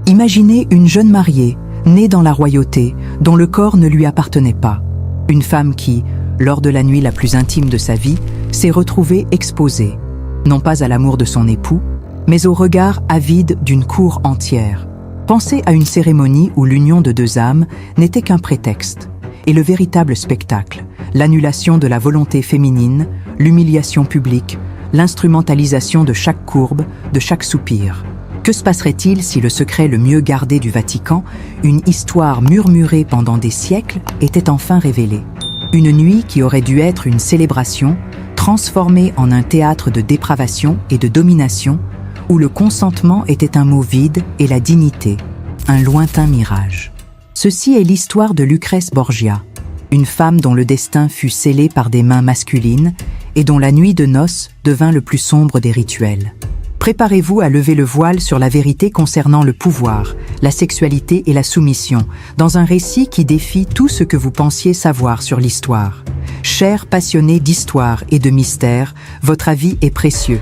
Imaginez une jeune mariée, née dans la royauté, dont le corps ne lui appartenait pas. Une femme qui, lors de la nuit la plus intime de sa vie, s'est retrouvée exposée, non pas à l'amour de son époux, mais au regard avide d'une cour entière. Pensez à une cérémonie où l'union de deux âmes n'était qu'un prétexte, et le véritable spectacle, l'annulation de la volonté féminine, l'humiliation publique, l'instrumentalisation de chaque courbe, de chaque soupir. Que se passerait-il si le secret le mieux gardé du Vatican, une histoire murmurée pendant des siècles, était enfin révélée? Une nuit qui aurait dû être une célébration, transformée en un théâtre de dépravation et de domination, où le consentement était un mot vide et la dignité, un lointain mirage. Ceci est l'histoire de Lucrèce Borgia, une femme dont le destin fut scellé par des mains masculines et dont la nuit de noces devint le plus sombre des rituels. Préparez-vous à lever le voile sur la vérité concernant le pouvoir, la sexualité et la soumission, dans un récit qui défie tout ce que vous pensiez savoir sur l'histoire. Chers passionnés d'histoire et de mystère, votre avis est précieux.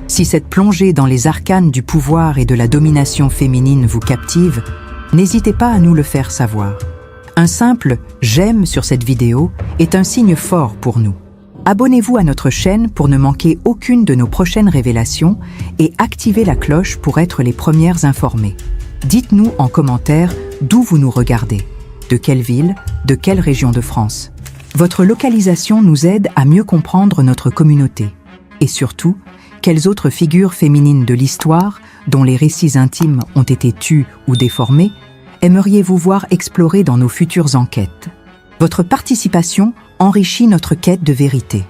Si cette plongée dans les arcanes du pouvoir et de la domination féminine vous captive, n'hésitez pas à nous le faire savoir. Un simple « j'aime » sur cette vidéo est un signe fort pour nous. Abonnez-vous à notre chaîne pour ne manquer aucune de nos prochaines révélations et activez la cloche pour être les premières informées. Dites-nous en commentaire d'où vous nous regardez, de quelle ville, de quelle région de France. Votre localisation nous aide à mieux comprendre notre communauté. Et surtout, quelles autres figures féminines de l'histoire, dont les récits intimes ont été tus ou déformés, aimeriez-vous voir explorer dans nos futures enquêtes? Votre participation enrichit notre quête de vérité.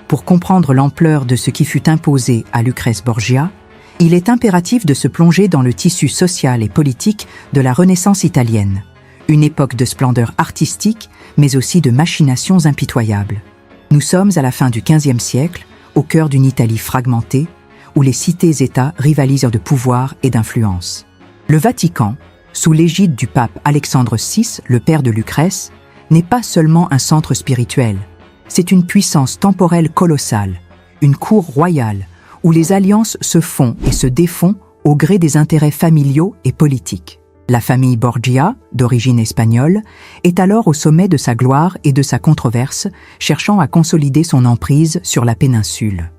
Pour comprendre l'ampleur de ce qui fut imposé à Lucrèce Borgia, il est impératif de se plonger dans le tissu social et politique de la Renaissance italienne, une époque de splendeur artistique, mais aussi de machinations impitoyables. Nous sommes à la fin du XVe siècle, au cœur d'une Italie fragmentée, où les cités-États rivalisent de pouvoir et d'influence. Le Vatican, sous l'égide du pape Alexandre VI, le père de Lucrèce, n'est pas seulement un centre spirituel, c'est une puissance temporelle colossale, une cour royale où les alliances se font et se défont au gré des intérêts familiaux et politiques. La famille Borgia, d'origine espagnole, est alors au sommet de sa gloire et de sa controverse, cherchant à consolider son emprise sur la péninsule.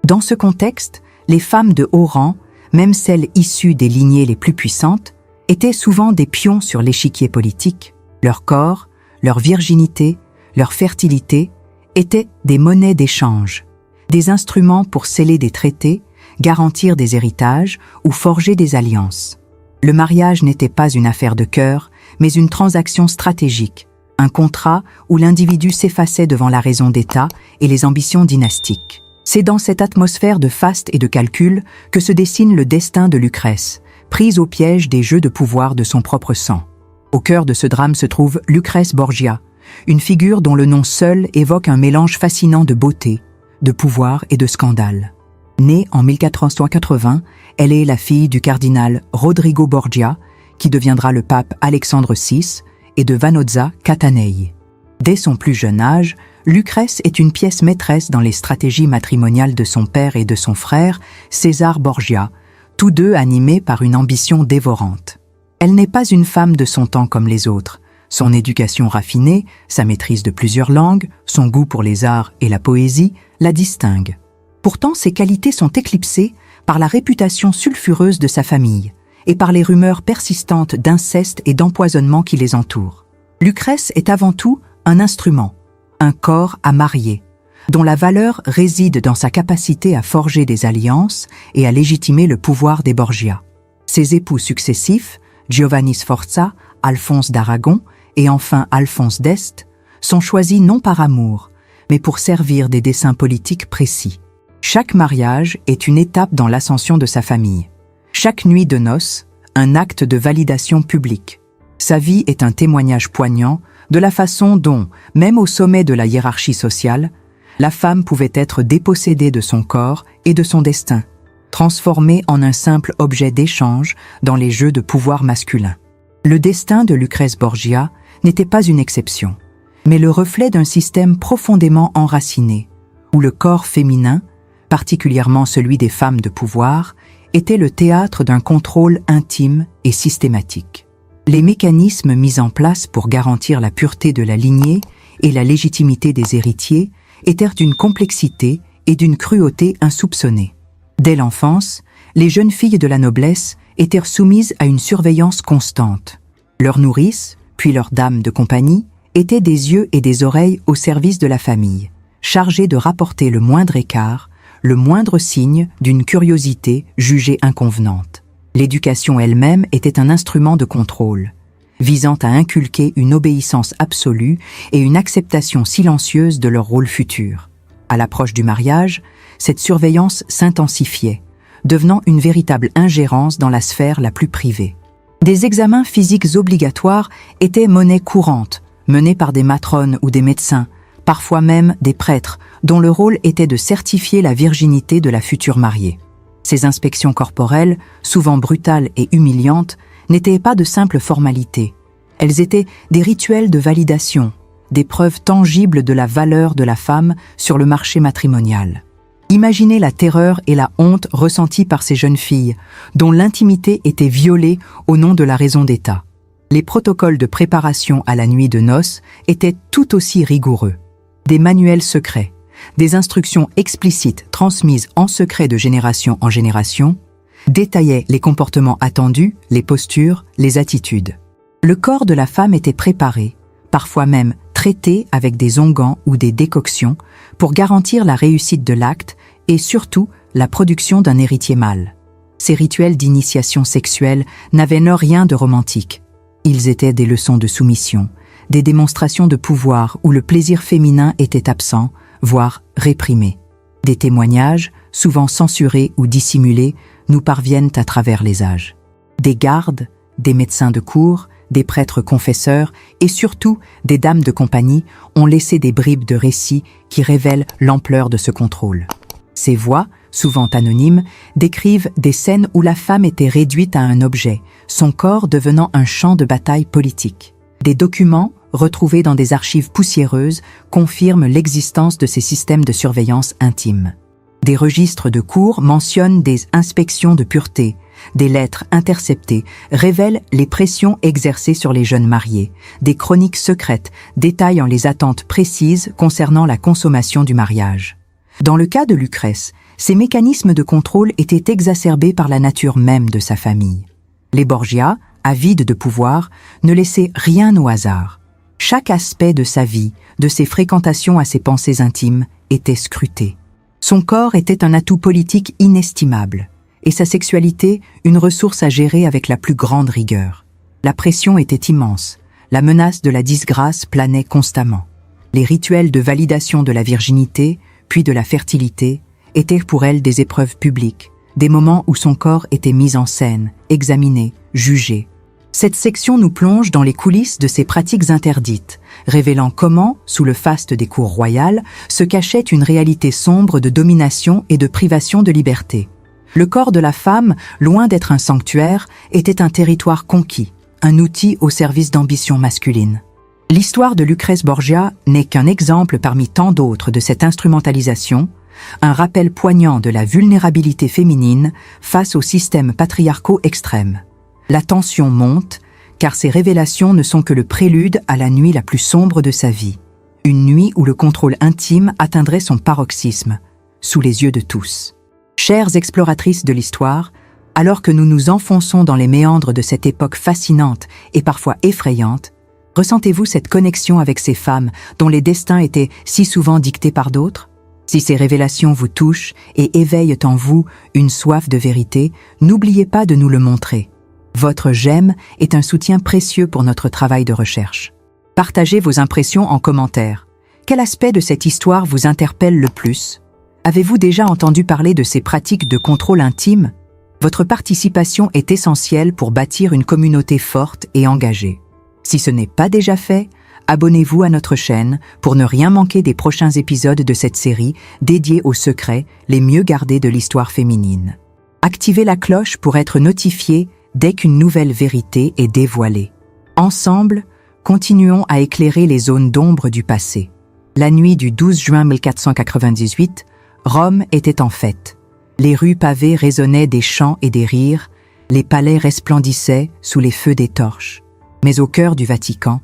Dans ce contexte, les femmes de haut rang, même celles issues des lignées les plus puissantes, étaient souvent des pions sur l'échiquier politique. Leur corps, leur virginité, leur fertilité étaient des monnaies d'échange, des instruments pour sceller des traités, garantir des héritages ou forger des alliances. Le mariage n'était pas une affaire de cœur, mais une transaction stratégique, un contrat où l'individu s'effaçait devant la raison d'État et les ambitions dynastiques. C'est dans cette atmosphère de faste et de calcul que se dessine le destin de Lucrèce, prise au piège des jeux de pouvoir de son propre sang. Au cœur de ce drame se trouve Lucrèce Borgia, une figure dont le nom seul évoque un mélange fascinant de beauté, de pouvoir et de scandale. Née en 1480, elle est la fille du cardinal Rodrigo Borgia, qui deviendra le pape Alexandre VI, et de Vanozza Catanei. Dès son plus jeune âge, Lucrèce est une pièce maîtresse dans les stratégies matrimoniales de son père et de son frère, César Borgia, tous deux animés par une ambition dévorante. Elle n'est pas une femme de son temps comme les autres. Son éducation raffinée, sa maîtrise de plusieurs langues, son goût pour les arts et la poésie la distinguent. Pourtant, ses qualités sont éclipsées par la réputation sulfureuse de sa famille et par les rumeurs persistantes d'inceste et d'empoisonnement qui les entourent. Lucrèce est avant tout un instrument, un corps à marier, dont la valeur réside dans sa capacité à forger des alliances et à légitimer le pouvoir des Borgia. Ses époux successifs, Giovanni Sforza, Alphonse d'Aragon et enfin Alphonse d'Este, sont choisis non par amour, mais pour servir des desseins politiques précis. Chaque mariage est une étape dans l'ascension de sa famille. Chaque nuit de noces, un acte de validation publique. Sa vie est un témoignage poignant de la façon dont, même au sommet de la hiérarchie sociale, la femme pouvait être dépossédée de son corps et de son destin, transformée en un simple objet d'échange dans les jeux de pouvoir masculin. Le destin de Lucrèce Borgia n'était pas une exception, mais le reflet d'un système profondément enraciné, où le corps féminin, particulièrement celui des femmes de pouvoir, était le théâtre d'un contrôle intime et systématique. Les mécanismes mis en place pour garantir la pureté de la lignée et la légitimité des héritiers étaient d'une complexité et d'une cruauté insoupçonnées. Dès l'enfance, les jeunes filles de la noblesse étaient soumises à une surveillance constante. Leur nourrice, puis leur dame de compagnie, étaient des yeux et des oreilles au service de la famille, chargées de rapporter le moindre écart, le moindre signe d'une curiosité jugée inconvenante. L'éducation elle-même était un instrument de contrôle, visant à inculquer une obéissance absolue et une acceptation silencieuse de leur rôle futur. À l'approche du mariage, cette surveillance s'intensifiait, devenant une véritable ingérence dans la sphère la plus privée. Des examens physiques obligatoires étaient monnaie courante, menés par des matrones ou des médecins, parfois même des prêtres, dont le rôle était de certifier la virginité de la future mariée. Ces inspections corporelles, souvent brutales et humiliantes, n'étaient pas de simples formalités. Elles étaient des rituels de validation, des preuves tangibles de la valeur de la femme sur le marché matrimonial. Imaginez la terreur et la honte ressenties par ces jeunes filles, dont l'intimité était violée au nom de la raison d'État. Les protocoles de préparation à la nuit de noces étaient tout aussi rigoureux. Des manuels secrets, des instructions explicites transmises en secret de génération en génération, détaillaient les comportements attendus, les postures, les attitudes. Le corps de la femme était préparé, parfois même traité avec des onguents ou des décoctions pour garantir la réussite de l'acte et surtout la production d'un héritier mâle. Ces rituels d'initiation sexuelle n'avaient rien de romantique. Ils étaient des leçons de soumission, des démonstrations de pouvoir où le plaisir féminin était absent, voire réprimé. Des témoignages, souvent censurés ou dissimulés, nous parviennent à travers les âges. Des gardes, des médecins de cour, des prêtres confesseurs et surtout des dames de compagnie ont laissé des bribes de récits qui révèlent l'ampleur de ce contrôle. Ces voix, souvent anonymes, décrivent des scènes où la femme était réduite à un objet, son corps devenant un champ de bataille politique. Des documents, retrouvés dans des archives poussiéreuses, confirment l'existence de ces systèmes de surveillance intime. Des registres de cour mentionnent des inspections de pureté, des lettres interceptées révèlent les pressions exercées sur les jeunes mariés, des chroniques secrètes détaillant les attentes précises concernant la consommation du mariage. Dans le cas de Lucrèce, ces mécanismes de contrôle étaient exacerbés par la nature même de sa famille. Les Borgia, avides de pouvoir, ne laissaient rien au hasard. Chaque aspect de sa vie, de ses fréquentations à ses pensées intimes, était scruté. Son corps était un atout politique inestimable, et sa sexualité une ressource à gérer avec la plus grande rigueur. La pression était immense, la menace de la disgrâce planait constamment. Les rituels de validation de la virginité, puis de la fertilité, étaient pour elle des épreuves publiques, des moments où son corps était mis en scène, examiné, jugé. Cette section nous plonge dans les coulisses de ces pratiques interdites, révélant comment, sous le faste des cours royales, se cachait une réalité sombre de domination et de privation de liberté. Le corps de la femme, loin d'être un sanctuaire, était un territoire conquis, un outil au service d'ambitions masculines. L'histoire de Lucrèce Borgia n'est qu'un exemple parmi tant d'autres de cette instrumentalisation, un rappel poignant de la vulnérabilité féminine face aux systèmes patriarcaux extrêmes. La tension monte, car ces révélations ne sont que le prélude à la nuit la plus sombre de sa vie. Une nuit où le contrôle intime atteindrait son paroxysme, sous les yeux de tous. Chères exploratrices de l'histoire, alors que nous nous enfonçons dans les méandres de cette époque fascinante et parfois effrayante, ressentez-vous cette connexion avec ces femmes dont les destins étaient si souvent dictés par d'autres? Si ces révélations vous touchent et éveillent en vous une soif de vérité, n'oubliez pas de nous le montrer. Votre j'aime est un soutien précieux pour notre travail de recherche. Partagez vos impressions en commentaire. Quel aspect de cette histoire vous interpelle le plus? Avez-vous déjà entendu parler de ces pratiques de contrôle intime? Votre participation est essentielle pour bâtir une communauté forte et engagée. Si ce n'est pas déjà fait, abonnez-vous à notre chaîne pour ne rien manquer des prochains épisodes de cette série dédiée aux secrets les mieux gardés de l'histoire féminine. Activez la cloche pour être notifié dès qu'une nouvelle vérité est dévoilée. Ensemble, continuons à éclairer les zones d'ombre du passé. La nuit du 12 juin 1498, Rome était en fête. Les rues pavées résonnaient des chants et des rires, les palais resplendissaient sous les feux des torches. Mais au cœur du Vatican,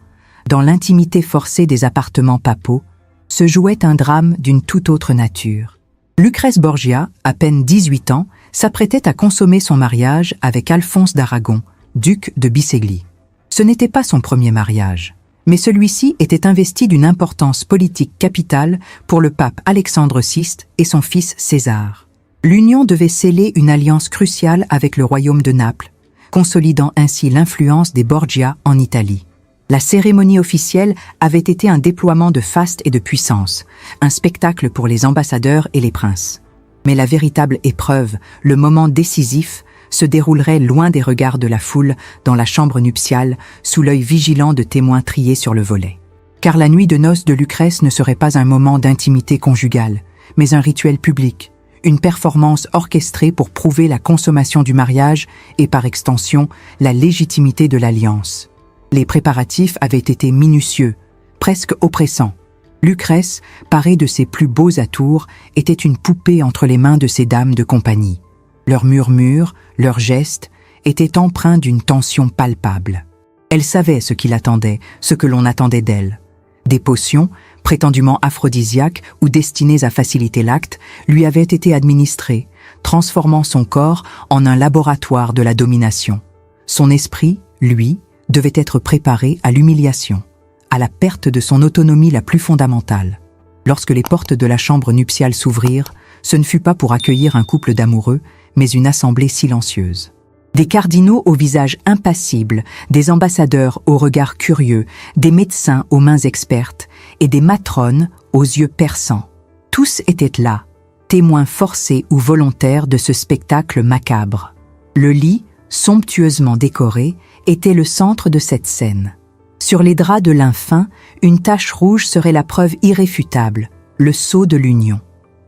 dans l'intimité forcée des appartements papaux, se jouait un drame d'une toute autre nature. Lucrèce Borgia, à peine 18 ans, s'apprêtait à consommer son mariage avec Alphonse d'Aragon, duc de Bisceglie. Ce n'était pas son premier mariage, mais celui-ci était investi d'une importance politique capitale pour le pape Alexandre VI et son fils César. L'union devait sceller une alliance cruciale avec le royaume de Naples, consolidant ainsi l'influence des Borgia en Italie. La cérémonie officielle avait été un déploiement de faste et de puissance, un spectacle pour les ambassadeurs et les princes. Mais la véritable épreuve, le moment décisif, se déroulerait loin des regards de la foule dans la chambre nuptiale, sous l'œil vigilant de témoins triés sur le volet. Car la nuit de noces de Lucrèce ne serait pas un moment d'intimité conjugale, mais un rituel public, une performance orchestrée pour prouver la consommation du mariage et par extension la légitimité de l'alliance. Les préparatifs avaient été minutieux, presque oppressants. Lucrèce, parée de ses plus beaux atours, était une poupée entre les mains de ses dames de compagnie. Leurs murmures, leurs gestes, étaient empreints d'une tension palpable. Elle savait ce qui l'attendait, ce que l'on attendait d'elle. Des potions, prétendument aphrodisiaques ou destinées à faciliter l'acte, lui avaient été administrées, transformant son corps en un laboratoire de la domination. Son esprit, lui, devait être préparé à l'humiliation, à la perte de son autonomie la plus fondamentale. Lorsque les portes de la chambre nuptiale s'ouvrirent, ce ne fut pas pour accueillir un couple d'amoureux, mais une assemblée silencieuse. Des cardinaux au visage impassible, des ambassadeurs au regard curieux, des médecins aux mains expertes et des matrones aux yeux perçants. Tous étaient là, témoins forcés ou volontaires de ce spectacle macabre. Le lit, somptueusement décoré, était le centre de cette scène. Sur les draps de lin fin, une tache rouge serait la preuve irréfutable, le sceau de l'union.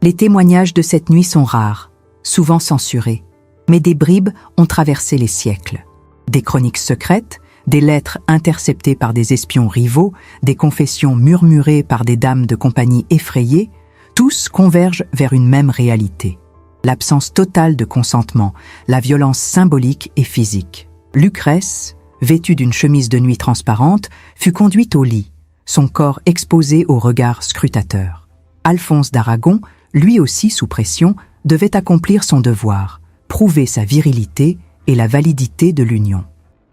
Les témoignages de cette nuit sont rares, souvent censurés, mais des bribes ont traversé les siècles. Des chroniques secrètes, des lettres interceptées par des espions rivaux, des confessions murmurées par des dames de compagnie effrayées, tous convergent vers une même réalité. L'absence totale de consentement, la violence symbolique et physique. Lucrèce, vêtue d'une chemise de nuit transparente, fut conduite au lit, son corps exposé au regard scrutateur. Alphonse d'Aragon, lui aussi sous pression, devait accomplir son devoir, prouver sa virilité et la validité de l'union.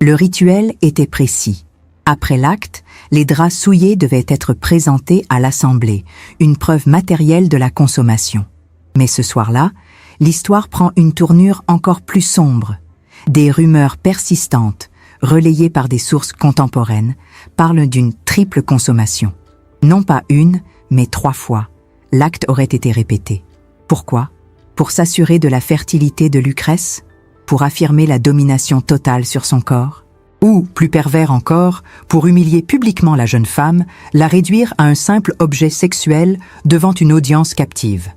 Le rituel était précis. Après l'acte, les draps souillés devaient être présentés à l'assemblée, une preuve matérielle de la consommation. Mais ce soir-là, l'histoire prend une tournure encore plus sombre. Des rumeurs persistantes, relayées par des sources contemporaines, parlent d'une triple consommation. Non pas une, mais 3 fois. L'acte aurait été répété. Pourquoi ? Pour s'assurer de la fertilité de Lucrèce ? Pour affirmer la domination totale sur son corps ? Ou, plus pervers encore, pour humilier publiquement la jeune femme, la réduire à un simple objet sexuel devant une audience captive.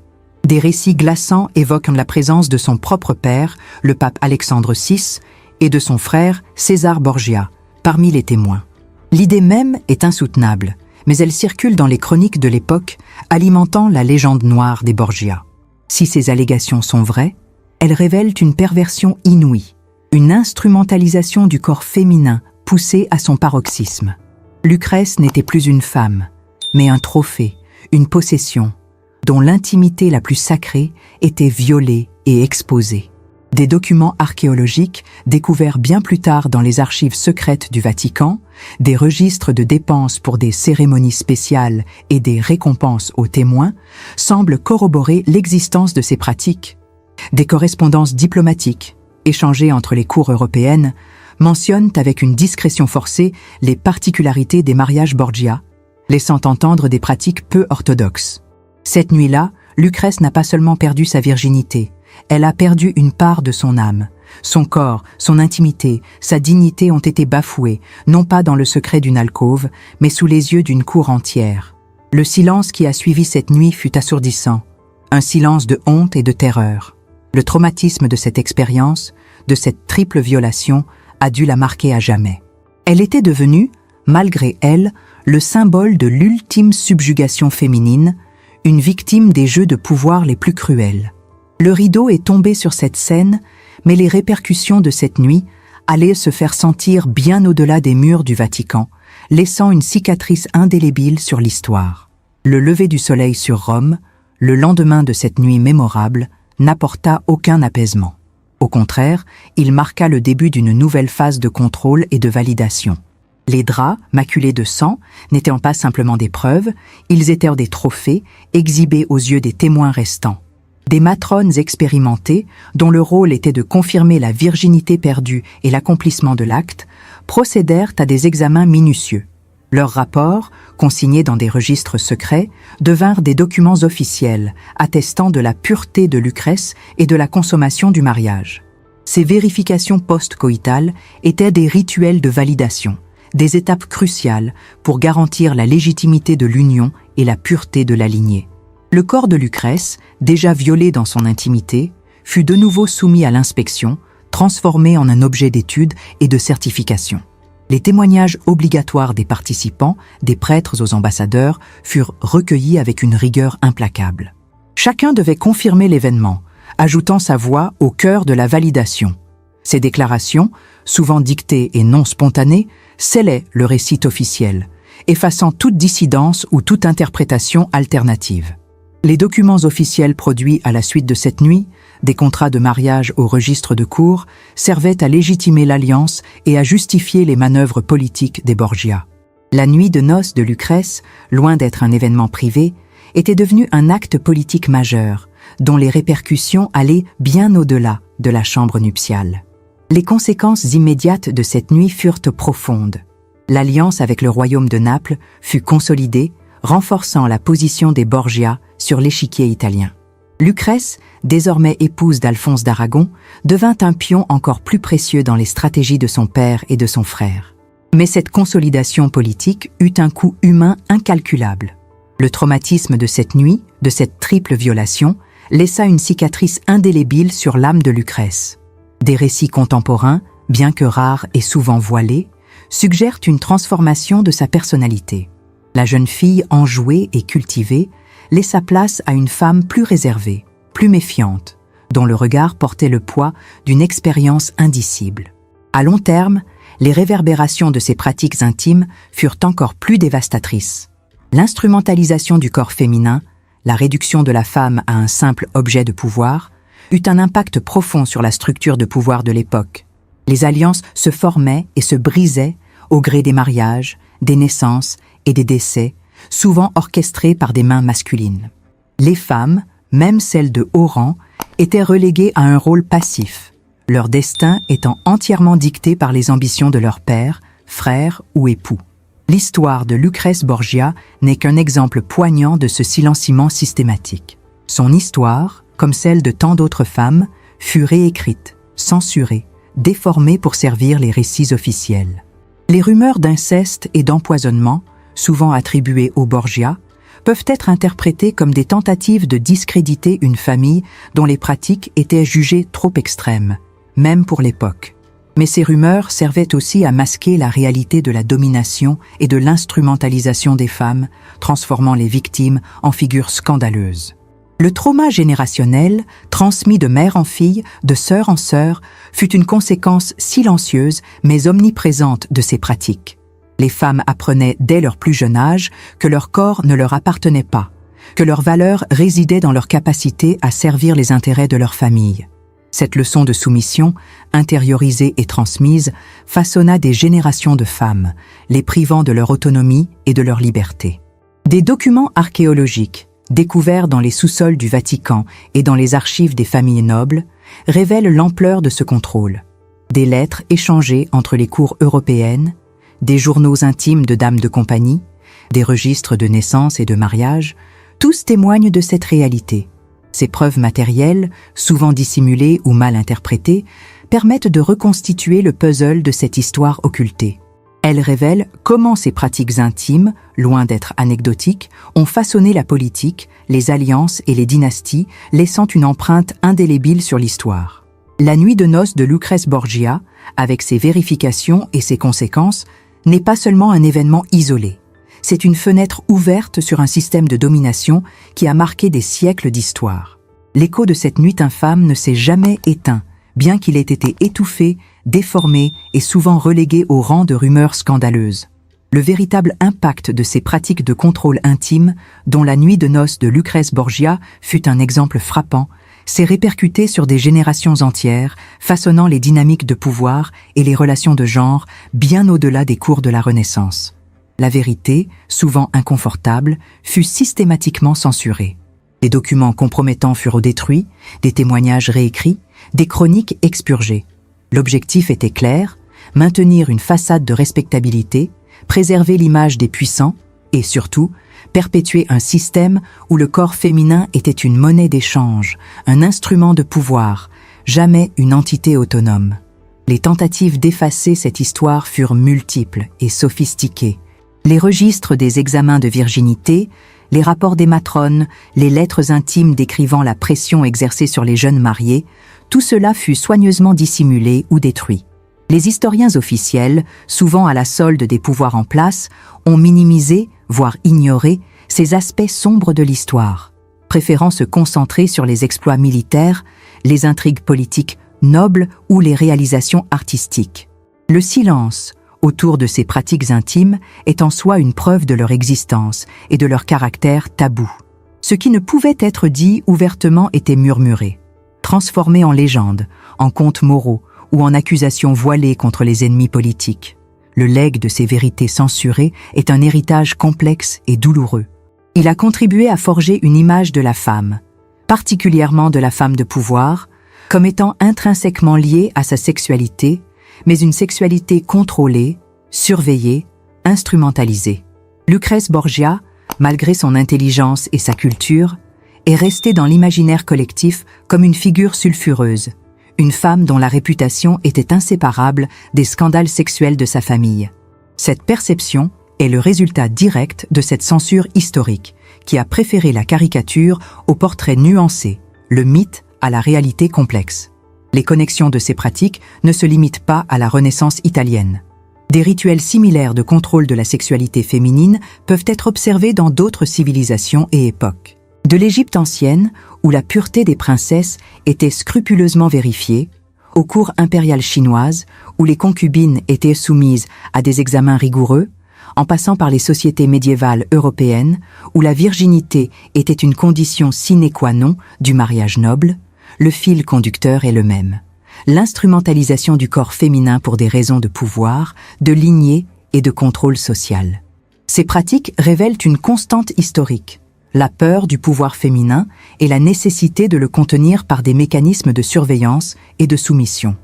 Des récits glaçants évoquent la présence de son propre père, le pape Alexandre VI, et de son frère, César Borgia, parmi les témoins. L'idée même est insoutenable, mais elle circule dans les chroniques de l'époque, alimentant la légende noire des Borgia. Si ces allégations sont vraies, elles révèlent une perversion inouïe, une instrumentalisation du corps féminin poussée à son paroxysme. Lucrèce n'était plus une femme, mais un trophée, une possession, dont l'intimité la plus sacrée était violée et exposée. Des documents archéologiques, découverts bien plus tard dans les archives secrètes du Vatican, des registres de dépenses pour des cérémonies spéciales et des récompenses aux témoins, semblent corroborer l'existence de ces pratiques. Des correspondances diplomatiques, échangées entre les cours européennes, mentionnent avec une discrétion forcée les particularités des mariages Borgia, laissant entendre des pratiques peu orthodoxes. Cette nuit-là, Lucrèce n'a pas seulement perdu sa virginité, elle a perdu une part de son âme. Son corps, son intimité, sa dignité ont été bafoués, non pas dans le secret d'une alcôve, mais sous les yeux d'une cour entière. Le silence qui a suivi cette nuit fut assourdissant, un silence de honte et de terreur. Le traumatisme de cette expérience, de cette triple violation, a dû la marquer à jamais. Elle était devenue, malgré elle, le symbole de l'ultime subjugation féminine, une victime des jeux de pouvoir les plus cruels. Le rideau est tombé sur cette scène, mais les répercussions de cette nuit allaient se faire sentir bien au-delà des murs du Vatican, laissant une cicatrice indélébile sur l'histoire. Le lever du soleil sur Rome, le lendemain de cette nuit mémorable, n'apporta aucun apaisement. Au contraire, il marqua le début d'une nouvelle phase de contrôle et de validation. Les draps, maculés de sang, n'étaient pas simplement des preuves, ils étaient des trophées, exhibés aux yeux des témoins restants. Des matrones expérimentées, dont le rôle était de confirmer la virginité perdue et l'accomplissement de l'acte, procédèrent à des examens minutieux. Leurs rapports, consignés dans des registres secrets, devinrent des documents officiels, attestant de la pureté de Lucrèce et de la consommation du mariage. Ces vérifications post-coïtales étaient des rituels de validation, des étapes cruciales pour garantir la légitimité de l'union et la pureté de la lignée. Le corps de Lucrèce, déjà violé dans son intimité, fut de nouveau soumis à l'inspection, transformé en un objet d'étude et de certification. Les témoignages obligatoires des participants, des prêtres aux ambassadeurs, furent recueillis avec une rigueur implacable. Chacun devait confirmer l'événement, ajoutant sa voix au cœur de la validation. Ces déclarations, souvent dictées et non spontanées, scellaient le récit officiel, effaçant toute dissidence ou toute interprétation alternative. Les documents officiels produits à la suite de cette nuit, des contrats de mariage au registre de cour, servaient à légitimer l'alliance et à justifier les manœuvres politiques des Borgia. La nuit de noces de Lucrèce, loin d'être un événement privé, était devenue un acte politique majeur, dont les répercussions allaient bien au-delà de la chambre nuptiale. Les conséquences immédiates de cette nuit furent profondes. L'alliance avec le royaume de Naples fut consolidée, renforçant la position des Borgia sur l'échiquier italien. Lucrèce, désormais épouse d'Alphonse d'Aragon, devint un pion encore plus précieux dans les stratégies de son père et de son frère. Mais cette consolidation politique eut un coût humain incalculable. Le traumatisme de cette nuit, de cette triple violation, laissa une cicatrice indélébile sur l'âme de Lucrèce. Des récits contemporains, bien que rares et souvent voilés, suggèrent une transformation de sa personnalité. La jeune fille enjouée et cultivée laissa place à une femme plus réservée, plus méfiante, dont le regard portait le poids d'une expérience indicible. À long terme, les réverbérations de ces pratiques intimes furent encore plus dévastatrices. L'instrumentalisation du corps féminin, la réduction de la femme à un simple objet de pouvoir, eut un impact profond sur la structure de pouvoir de l'époque. Les alliances se formaient et se brisaient au gré des mariages, des naissances et des décès, souvent orchestrés par des mains masculines. Les femmes, même celles de haut rang, étaient reléguées à un rôle passif, leur destin étant entièrement dicté par les ambitions de leur père, frère ou époux. L'histoire de Lucrèce Borgia n'est qu'un exemple poignant de ce silenciement systématique. Son histoire, comme celle de tant d'autres femmes, fut réécrite, censurée, déformée pour servir les récits officiels. Les rumeurs d'inceste et d'empoisonnement, souvent attribuées aux Borgia, peuvent être interprétées comme des tentatives de discréditer une famille dont les pratiques étaient jugées trop extrêmes, même pour l'époque. Mais ces rumeurs servaient aussi à masquer la réalité de la domination et de l'instrumentalisation des femmes, transformant les victimes en figures scandaleuses. Le trauma générationnel, transmis de mère en fille, de sœur en sœur, fut une conséquence silencieuse mais omniprésente de ces pratiques. Les femmes apprenaient dès leur plus jeune âge que leur corps ne leur appartenait pas, que leur valeur résidait dans leur capacité à servir les intérêts de leur famille. Cette leçon de soumission, intériorisée et transmise, façonna des générations de femmes, les privant de leur autonomie et de leur liberté. Des documents archéologiques, découverts dans les sous-sols du Vatican et dans les archives des familles nobles, révèlent l'ampleur de ce contrôle. Des lettres échangées entre les cours européennes, des journaux intimes de dames de compagnie, des registres de naissance et de mariage, tous témoignent de cette réalité. Ces preuves matérielles, souvent dissimulées ou mal interprétées, permettent de reconstituer le puzzle de cette histoire occultée. Elles révèlent comment ces pratiques intimes, loin d'être anecdotiques, ont façonné la politique, les alliances et les dynasties, laissant une empreinte indélébile sur l'histoire. La nuit de noces de Lucrèce Borgia, avec ses vérifications et ses conséquences, n'est pas seulement un événement isolé. C'est une fenêtre ouverte sur un système de domination qui a marqué des siècles d'histoire. L'écho de cette nuit infâme ne s'est jamais éteint, bien qu'il ait été étouffé, déformé et souvent relégué au rang de rumeurs scandaleuses. Le véritable impact de ces pratiques de contrôle intime, dont la nuit de noces de Lucrèce Borgia fut un exemple frappant, s'est répercuté sur des générations entières, façonnant les dynamiques de pouvoir et les relations de genre bien au-delà des cours de la Renaissance. La vérité, souvent inconfortable, fut systématiquement censurée. Des documents compromettants furent détruits, des témoignages réécrits, des chroniques expurgées. L'objectif était clair, maintenir une façade de respectabilité, préserver l'image des puissants et, surtout, perpétuer un système où le corps féminin était une monnaie d'échange, un instrument de pouvoir, jamais une entité autonome. Les tentatives d'effacer cette histoire furent multiples et sophistiquées. Les registres des examens de virginité, les rapports des matrones, les lettres intimes décrivant la pression exercée sur les jeunes mariés, tout cela fut soigneusement dissimulé ou détruit. Les historiens officiels, souvent à la solde des pouvoirs en place, ont minimisé, voire ignoré, ces aspects sombres de l'histoire, préférant se concentrer sur les exploits militaires, les intrigues politiques nobles ou les réalisations artistiques. Le silence autour de ces pratiques intimes est en soi une preuve de leur existence et de leur caractère tabou. Ce qui ne pouvait être dit ouvertement était murmuré, transformé en légende, en contes moraux ou en accusations voilées contre les ennemis politiques. Le legs de ces vérités censurées est un héritage complexe et douloureux. Il a contribué à forger une image de la femme, particulièrement de la femme de pouvoir, comme étant intrinsèquement liée à sa sexualité, mais une sexualité contrôlée, surveillée, instrumentalisée. Lucrèce Borgia, malgré son intelligence et sa culture, est restée dans l'imaginaire collectif comme une figure sulfureuse, une femme dont la réputation était inséparable des scandales sexuels de sa famille. Cette perception est le résultat direct de cette censure historique, qui a préféré la caricature au portrait nuancé, le mythe à la réalité complexe. Les connexions de ces pratiques ne se limitent pas à la Renaissance italienne. Des rituels similaires de contrôle de la sexualité féminine peuvent être observés dans d'autres civilisations et époques. De l'Égypte ancienne, où la pureté des princesses était scrupuleusement vérifiée, aux cours impériales chinoises, où les concubines étaient soumises à des examens rigoureux, en passant par les sociétés médiévales européennes, où la virginité était une condition sine qua non du mariage noble, le fil conducteur est le même. L'instrumentalisation du corps féminin pour des raisons de pouvoir, de lignée et de contrôle social. Ces pratiques révèlent une constante historique, la peur du pouvoir féminin et la nécessité de le contenir par des mécanismes de surveillance et de soumission.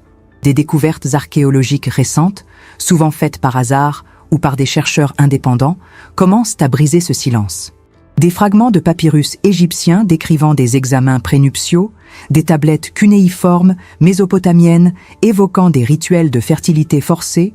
Des découvertes archéologiques récentes, souvent faites par hasard ou par des chercheurs indépendants, commencent à briser ce silence. Des fragments de papyrus égyptiens décrivant des examens prénuptiaux, des tablettes cunéiformes mésopotamiennes évoquant des rituels de fertilité forcée,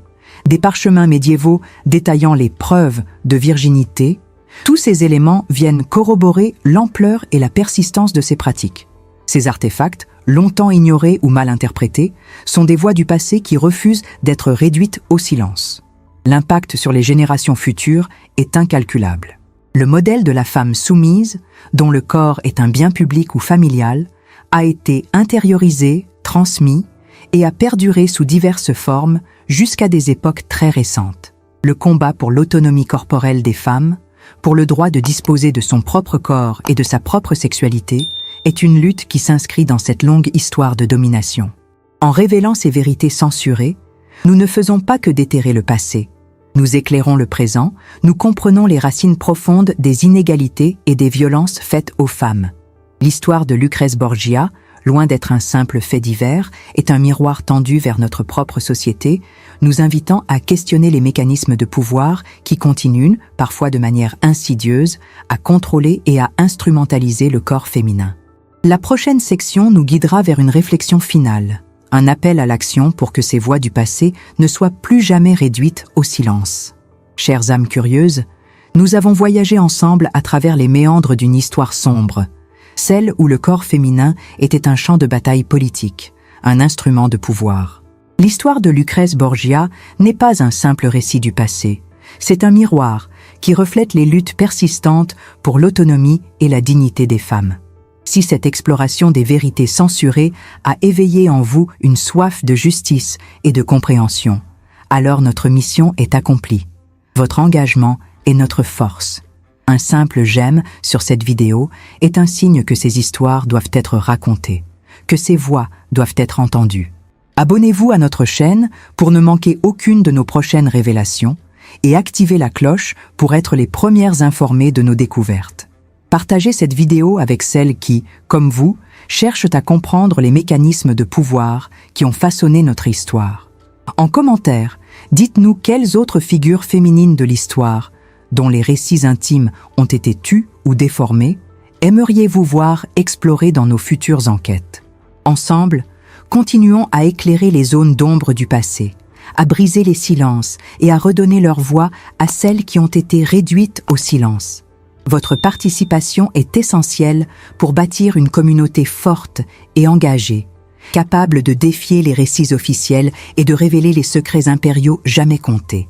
des parchemins médiévaux détaillant les preuves de virginité, tous ces éléments viennent corroborer l'ampleur et la persistance de ces pratiques. Ces artefacts, longtemps ignorés ou mal interprétés, sont des voix du passé qui refusent d'être réduites au silence. L'impact sur les générations futures est incalculable. Le modèle de la femme soumise, dont le corps est un bien public ou familial, a été intériorisé, transmis et a perduré sous diverses formes jusqu'à des époques très récentes. Le combat pour l'autonomie corporelle des femmes, pour le droit de disposer de son propre corps et de sa propre sexualité, est une lutte qui s'inscrit dans cette longue histoire de domination. En révélant ces vérités censurées, nous ne faisons pas que déterrer le passé. Nous éclairons le présent, nous comprenons les racines profondes des inégalités et des violences faites aux femmes. L'histoire de Lucrèce Borgia, loin d'être un simple fait divers, est un miroir tendu vers notre propre société, nous invitant à questionner les mécanismes de pouvoir qui continuent, parfois de manière insidieuse, à contrôler et à instrumentaliser le corps féminin. La prochaine section nous guidera vers une réflexion finale, un appel à l'action pour que ces voix du passé ne soient plus jamais réduites au silence. Chères âmes curieuses, nous avons voyagé ensemble à travers les méandres d'une histoire sombre, celle où le corps féminin était un champ de bataille politique, un instrument de pouvoir. L'histoire de Lucrèce Borgia n'est pas un simple récit du passé, c'est un miroir qui reflète les luttes persistantes pour l'autonomie et la dignité des femmes. Si cette exploration des vérités censurées a éveillé en vous une soif de justice et de compréhension, alors notre mission est accomplie. Votre engagement est notre force. Un simple j'aime sur cette vidéo est un signe que ces histoires doivent être racontées, que ces voix doivent être entendues. Abonnez-vous à notre chaîne pour ne manquer aucune de nos prochaines révélations et activez la cloche pour être les premières informées de nos découvertes. Partagez cette vidéo avec celles qui, comme vous, cherchent à comprendre les mécanismes de pouvoir qui ont façonné notre histoire. En commentaire, dites-nous quelles autres figures féminines de l'histoire, dont les récits intimes ont été tus ou déformés, aimeriez-vous voir explorer dans nos futures enquêtes. Ensemble, continuons à éclairer les zones d'ombre du passé, à briser les silences et à redonner leur voix à celles qui ont été réduites au silence. Votre participation est essentielle pour bâtir une communauté forte et engagée, capable de défier les récits officiels et de révéler les secrets impériaux jamais comptés.